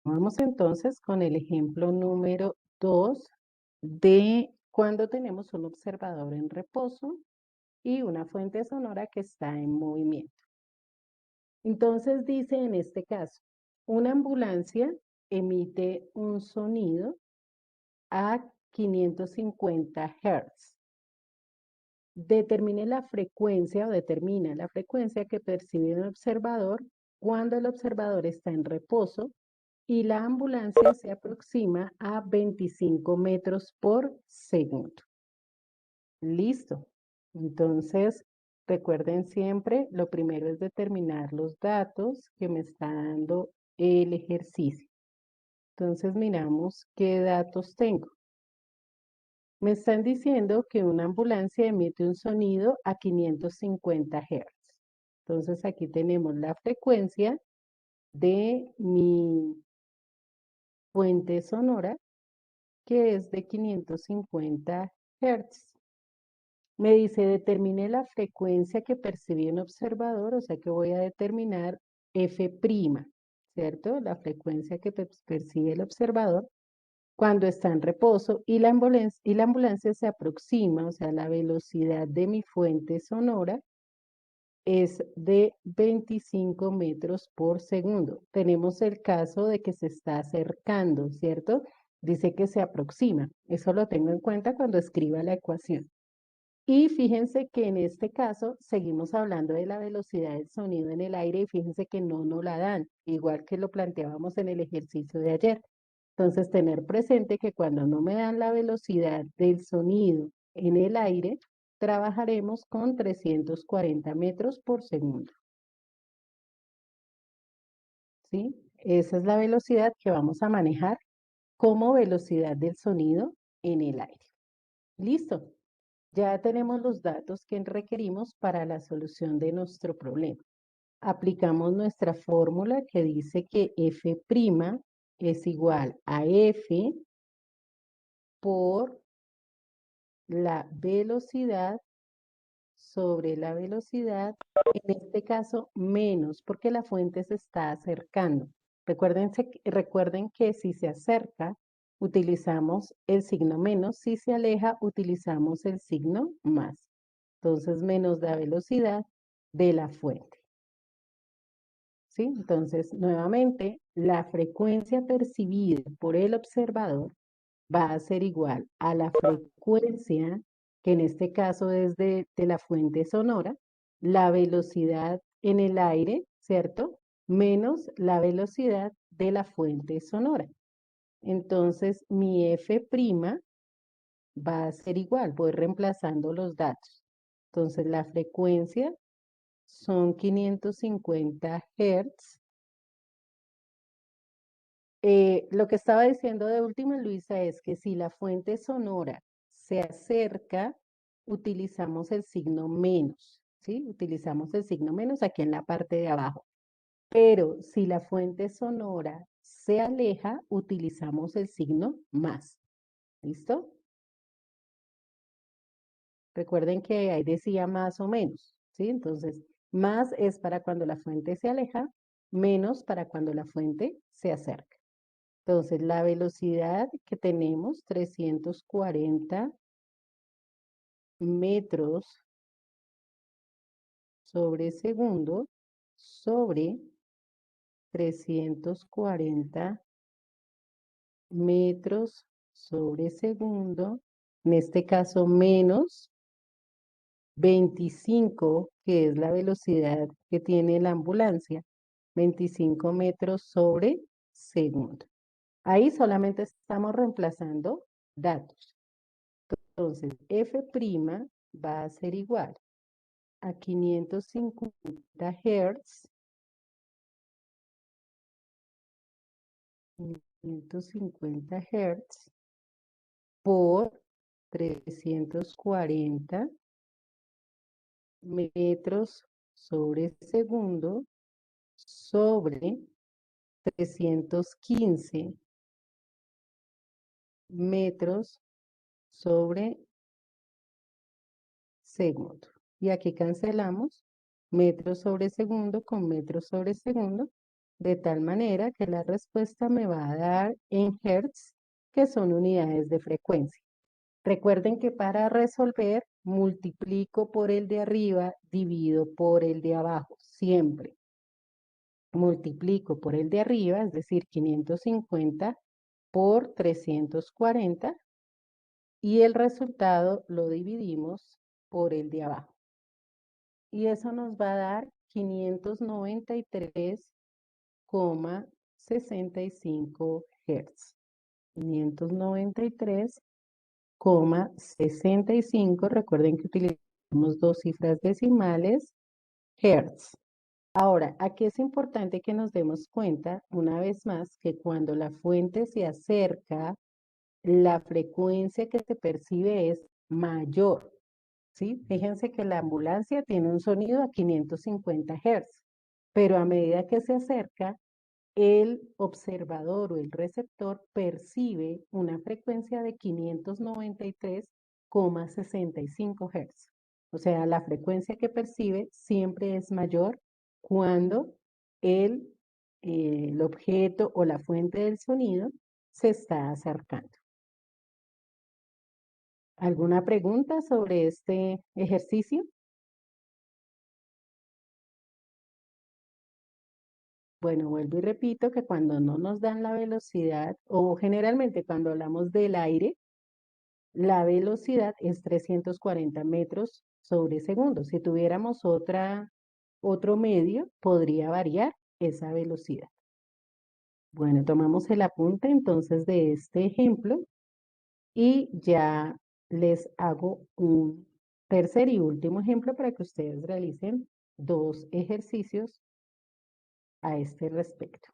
Vamos entonces con el ejemplo número 2 de cuando tenemos un observador en reposo y una fuente sonora que está en movimiento. Entonces dice en este caso, una ambulancia emite un sonido a 550 Hz. Determina la frecuencia que percibe el observador cuando el observador está en reposo y la ambulancia se aproxima a 25 metros por segundo. Listo. Entonces, recuerden siempre, lo primero es determinar los datos que me está dando el ejercicio. Entonces, miramos qué datos tengo. Me están diciendo que una ambulancia emite un sonido a 550 Hz. Entonces, aquí tenemos la frecuencia de mi fuente sonora, que es de 550 Hz. Me dice, determine la frecuencia que percibe un observador, o sea que voy a determinar F', ¿cierto? La frecuencia que percibe el observador cuando está en reposo y la ambulancia se aproxima, o sea, la velocidad de mi fuente sonora es de 25 metros por segundo. Tenemos el caso de que se está acercando, ¿cierto? Dice que se aproxima. Eso lo tengo en cuenta cuando escriba la ecuación. Y fíjense que en este caso seguimos hablando de la velocidad del sonido en el aire y fíjense que no nos la dan, igual que lo planteábamos en el ejercicio de ayer. Entonces, tener presente que cuando no me dan la velocidad del sonido en el aire, trabajaremos con 340 metros por segundo. ¿Sí? Esa es la velocidad que vamos a manejar como velocidad del sonido en el aire. Listo. Ya tenemos los datos que requerimos para la solución de nuestro problema. Aplicamos nuestra fórmula que dice que F' es igual a F por la velocidad sobre la velocidad, en este caso menos, porque la fuente se está acercando. Recuerden que si se acerca, utilizamos el signo menos, si se aleja, utilizamos el signo más. Entonces, menos la velocidad de la fuente. ¿Sí? Entonces, nuevamente, la frecuencia percibida por el observador va a ser igual a la frecuencia, que en este caso es de la fuente sonora, la velocidad en el aire, ¿cierto? Menos la velocidad de la fuente sonora. Entonces, mi F' va a ser igual, voy reemplazando los datos. Entonces, la frecuencia son 550 Hz. Lo que estaba diciendo de última, Luisa, es que si la fuente sonora se acerca, utilizamos el signo menos, ¿sí? Utilizamos el signo menos aquí en la parte de abajo. Pero si la fuente sonora se aleja, utilizamos el signo más. ¿Listo? Recuerden que ahí decía más o menos, ¿sí? Entonces, más es para cuando la fuente se aleja, menos para cuando la fuente se acerca. Entonces, la velocidad que tenemos, 340 metros sobre segundo, sobre 340 metros sobre segundo, en este caso menos 25, que es la velocidad que tiene la ambulancia, 25 metros sobre segundo. Ahí solamente estamos reemplazando datos. Entonces, F' va a ser igual a 550 Hz, 550 Hz por 340 metros sobre segundo sobre 315 metros sobre segundo. Y aquí cancelamos metros sobre segundo con metros sobre segundo de tal manera que la respuesta me va a dar en hertz, que son unidades de frecuencia. Recuerden que para resolver, multiplico por el de arriba, divido por el de abajo, siempre. Multiplico por el de arriba, es decir, 550 por 340, y el resultado lo dividimos por el de abajo. Y eso nos va a dar 593,65 Hz. 593,65. Recuerden que utilizamos dos cifras decimales, Hertz. Ahora, aquí es importante que nos demos cuenta, una vez más, que cuando la fuente se acerca, la frecuencia que se percibe es mayor, ¿sí? Fíjense que la ambulancia tiene un sonido a 550 Hz, pero a medida que se acerca, el observador o el receptor percibe una frecuencia de 593,65 Hz. O sea, la frecuencia que percibe siempre es mayor cuando el, el objeto o la fuente del sonido se está acercando. ¿Alguna pregunta sobre este ejercicio? Bueno, vuelvo y repito que cuando no nos dan la velocidad, o generalmente cuando hablamos del aire, la velocidad es 340 metros sobre segundo. Si tuviéramos otro medio, podría variar esa velocidad. Bueno, tomamos el apunte entonces de este ejemplo y ya les hago un tercer y último ejemplo para que ustedes realicen dos ejercicios a este respecto.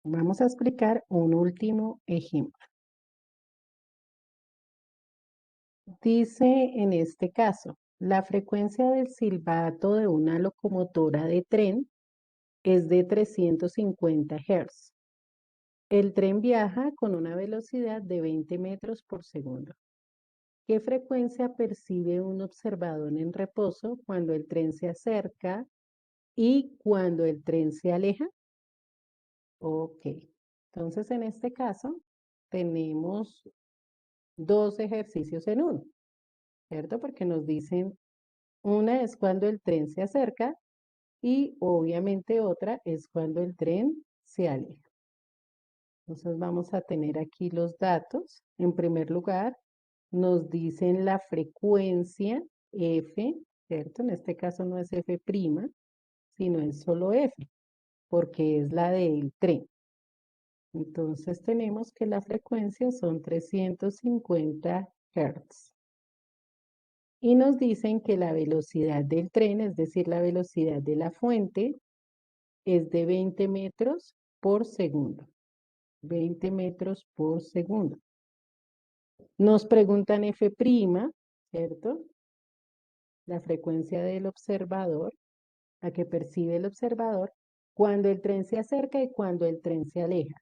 Vamos a explicar un último ejemplo. Dice en este caso, la frecuencia del silbato de una locomotora de tren es de 350 Hz. El tren viaja con una velocidad de 20 metros por segundo. ¿Qué frecuencia percibe un observador en reposo cuando el tren se acerca y cuando el tren se aleja? Ok. Entonces, en este caso, tenemos dos ejercicios en uno, ¿cierto? Porque nos dicen, una es cuando el tren se acerca y obviamente otra es cuando el tren se aleja. Entonces vamos a tener aquí los datos. En primer lugar, nos dicen la frecuencia F, ¿cierto? En este caso no es F', sino es solo F, porque es la del tren. Entonces tenemos que la frecuencia son 350 Hz. Y nos dicen que la velocidad del tren, es decir, la velocidad de la fuente, es de 20 metros por segundo. 20 metros por segundo. Nos preguntan F', ¿cierto? La frecuencia del observador, la que percibe el observador, cuando el tren se acerca y cuando el tren se aleja.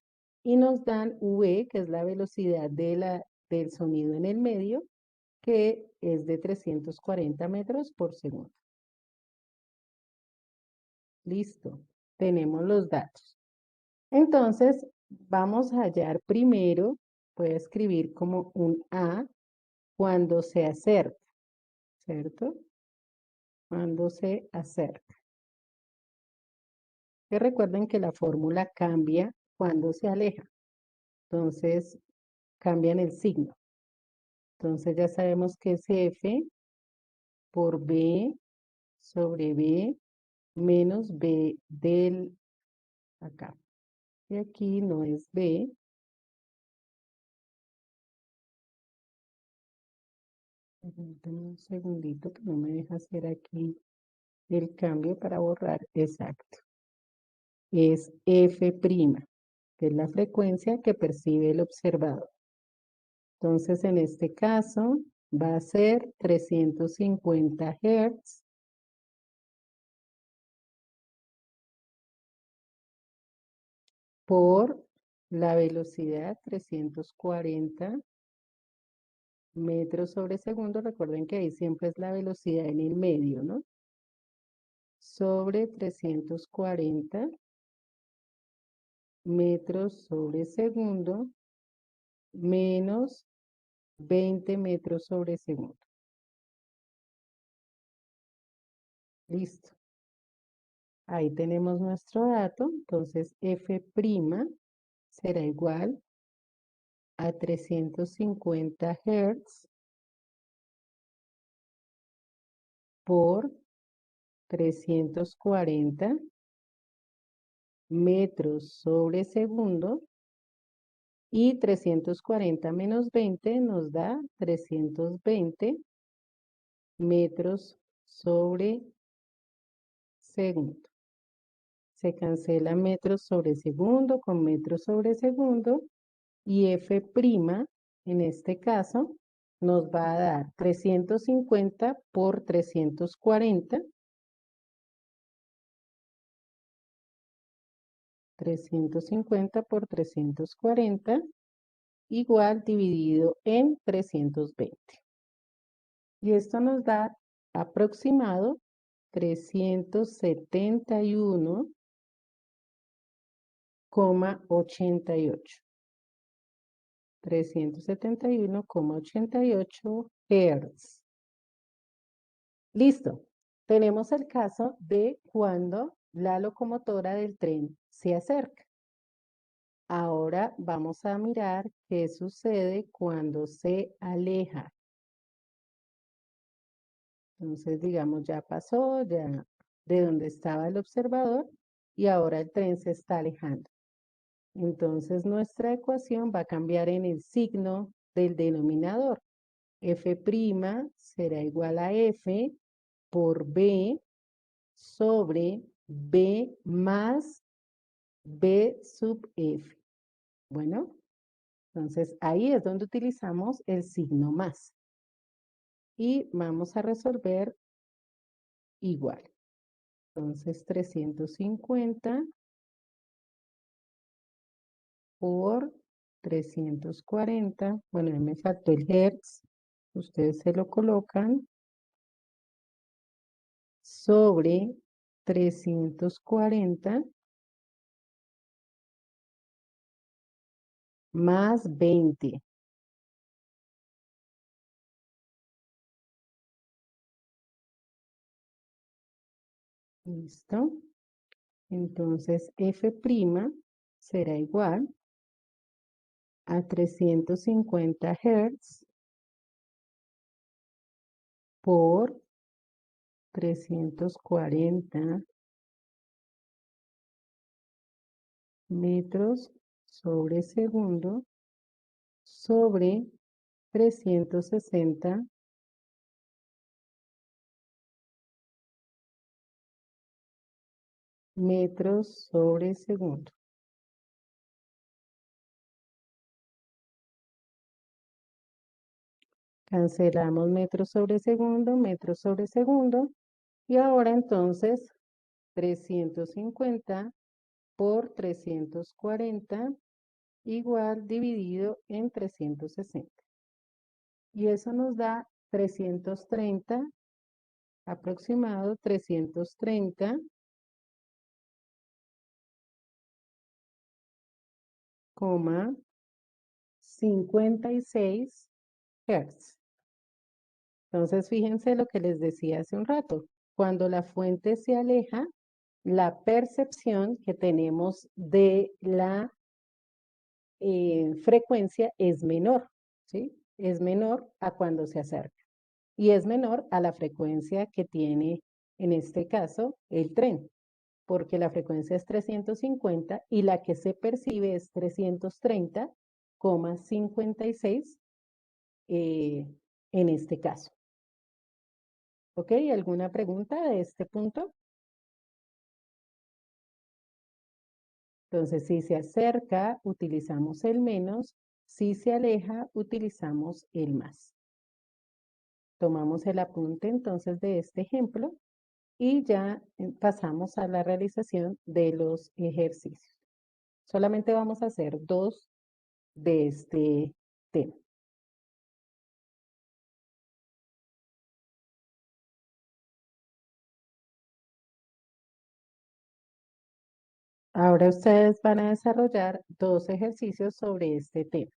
Y nos dan V, que es la velocidad del sonido en el medio, que es de 340 metros por segundo. Listo, tenemos los datos. Entonces, vamos a hallar primero, voy a escribir como un A cuando se acerca, ¿cierto? Cuando se acerca. Que recuerden que la fórmula cambia cuando se aleja. Entonces, cambian el signo. Entonces, ya sabemos que es F por B sobre B menos B del acá. Y aquí no es B. Permítanme un segundito que no me deja hacer aquí el cambio para borrar. Exacto. Es F', que es la frecuencia que percibe el observador. Entonces, en este caso, va a ser 350 Hz por la velocidad 340 metros sobre segundo, recuerden que ahí siempre es la velocidad en el medio, ¿no? Sobre 340 metros sobre segundo menos 20 metros sobre segundo. Listo. Ahí tenemos nuestro dato. Entonces, F' será igual a 350 Hz por 340 metros sobre segundo, y 340 menos 20 nos da 320 metros sobre segundo. Se cancela metros sobre segundo con metros sobre segundo, y F' en este caso nos va a dar 350 por 340, 350 por 340, igual dividido en 320. Y esto nos da aproximado 371,88. 371,88 Hz. Listo. Tenemos el caso de cuando la locomotora del tren se acerca. Ahora vamos a mirar qué sucede cuando se aleja. Entonces, digamos, ya pasó, ya de donde estaba el observador, y ahora el tren se está alejando. Entonces, nuestra ecuación va a cambiar en el signo del denominador. F' será igual a F por B sobre B más B sub F. Bueno, entonces ahí es donde utilizamos el signo más. Y vamos a resolver igual. Entonces 350 por 340. Bueno, ahí me faltó el hertz. Ustedes se lo colocan sobre 340 más 20. ¿Listo? Entonces F' será igual a 350 Hz por 340 metros sobre segundo sobre 360 metros sobre segundo. Cancelamos metros sobre segundo, y ahora entonces 350 por 340 igual dividido en 360. Y eso nos da 330, aproximado 330,56 Hz. Entonces, fíjense lo que les decía hace un rato. Cuando la fuente se aleja, la percepción que tenemos de la frecuencia es menor, ¿sí? Es menor a cuando se acerca. Y es menor a la frecuencia que tiene, en este caso, el tren, porque la frecuencia es 350 y la que se percibe es 330,56 en este caso. ¿Ok? ¿Alguna pregunta de este punto? Entonces, si se acerca, utilizamos el menos; si se aleja, utilizamos el más. Tomamos el apunte entonces de este ejemplo y ya pasamos a la realización de los ejercicios. Solamente vamos a hacer dos de este tema. Ahora ustedes van a desarrollar dos ejercicios sobre este tema.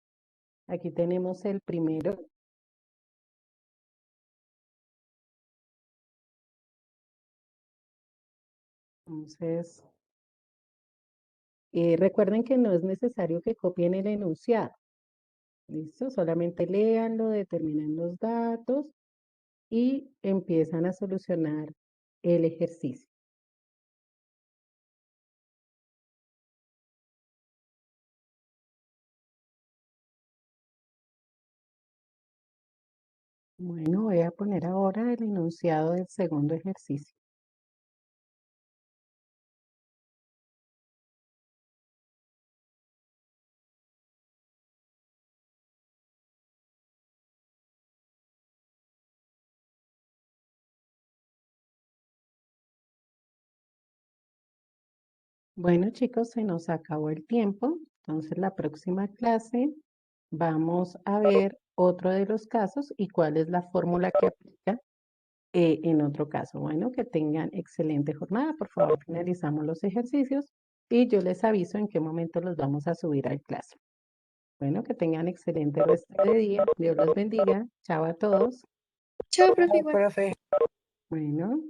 Aquí tenemos el primero. Entonces, recuerden que no es necesario que copien el enunciado. ¿Listo? Solamente léanlo, determinen los datos y empiezan a solucionar el ejercicio. Bueno, voy a poner ahora el enunciado del segundo ejercicio. Bueno, chicos, se nos acabó el tiempo. Entonces, la próxima clase vamos a ver otro de los casos y cuál es la fórmula que aplica en otro caso. Bueno, que tengan excelente jornada. Por favor, finalizamos los ejercicios y yo les aviso en qué momento los vamos a subir al clase. Bueno, que tengan excelente resto de día. Dios los bendiga. Chao a todos. Chao, profe, Chao, igual. profe. Bueno.